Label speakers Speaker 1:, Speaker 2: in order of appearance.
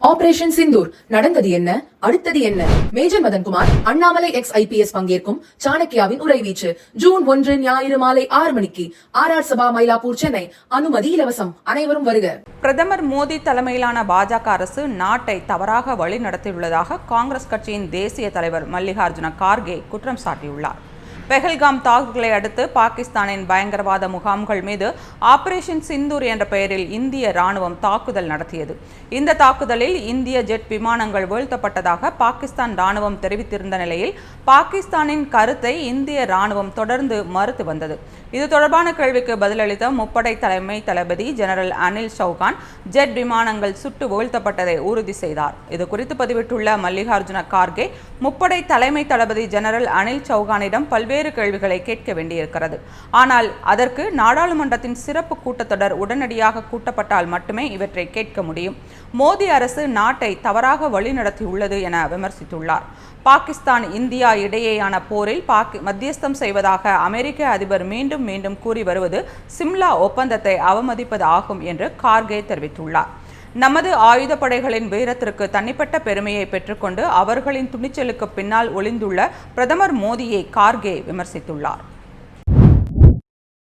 Speaker 1: Operation Sindoor நடந்தது என்ன, அடுத்தது என்ன? Major Madhankumar, Annamalai ex IPS பங்கேற்கும் சாணக்கியாவின் உரைவீச்சு. ஜூன் 1 ஞாயிறு மாலை 6 மணிக்கு RR சபா, மயிலாப்பூர், சென்னை. அனுமதி இலவசம். அனைவரும் வருக.
Speaker 2: பிரதமர் மோடி தலைமையிலான பாஜக அரசு நாட்டை தவறாக வழி நடத்தியுள்ளதாக காங்கிரஸ் கட்சியின் தேசிய தலைவர் மல்லிகார்ஜுன கார்கே குற்றம் சாட்டியுள்ளார். பெஹல்காம் தாக்குதலை அடுத்து பாகிஸ்தானின் பயங்கரவாத முகாம்கள் மீது ஆபரேஷன் சிந்தூர் என்ற பெயரில் இந்திய ராணுவம் தாக்குதல் நடத்தியது. இந்த தாக்குதலில் இந்திய ஜெட் விமானங்கள் வீழ்த்தப்பட்டதாக பாகிஸ்தான் ராணுவம் தெரிவித்திருந்த நிலையில் பாகிஸ்தானின் கருத்தை இந்திய ராணுவம் தொடர்ந்து மறுத்து வந்தது. இது தொடர்பான கேள்விக்கு பதிலளித்த முப்படை தலைமை தளபதி ஜெனரல் அனில் சௌகான் ஜெட் விமானங்கள் சுட்டு வீழ்த்தப்பட்டதை உறுதி செய்தார். இது குறித்து பதிவிட்டுள்ள மல்லிகார்ஜுன கார்கே, முப்படை தலைமை தளபதி ஜெனரல் அனில் சௌகானிடம் பல்வேறு கேள்விகளை கேட்க வேண்டியிருக்கிறது. ஆனால் அதற்கு நாடாளுமன்றத்தின் சிறப்பு கூட்டத்தொடர் உடனடியாக கூட்டப்பட்டால் மட்டுமே இவற்றை கேட்க முடியும். மோடி அரசு நாட்டை தவறாக வழிநடத்தியுள்ளது என விமர்சித்துள்ளார். பாகிஸ்தான் இந்தியா இடையேயான போரில் மத்தியஸ்தம் செய்வதாக அமெரிக்க அதிபர் மீண்டும் மீண்டும் கூறி வருவது சிம்லா ஒப்பந்தத்தை அவமதிப்பது ஆகும் என்று கார்கே தெரிவித்துள்ளார். நமது ஆயுதப்படைகளின் வீரத்திற்கு தனிப்பட்ட பெருமையை பெற்றுக்கொண்டு அவர்களின் துணிச்சலுக்கு பின்னால் ஒளிந்துள்ள பிரதமர் மோடியை கார்கே விமர்சித்துள்ளார்.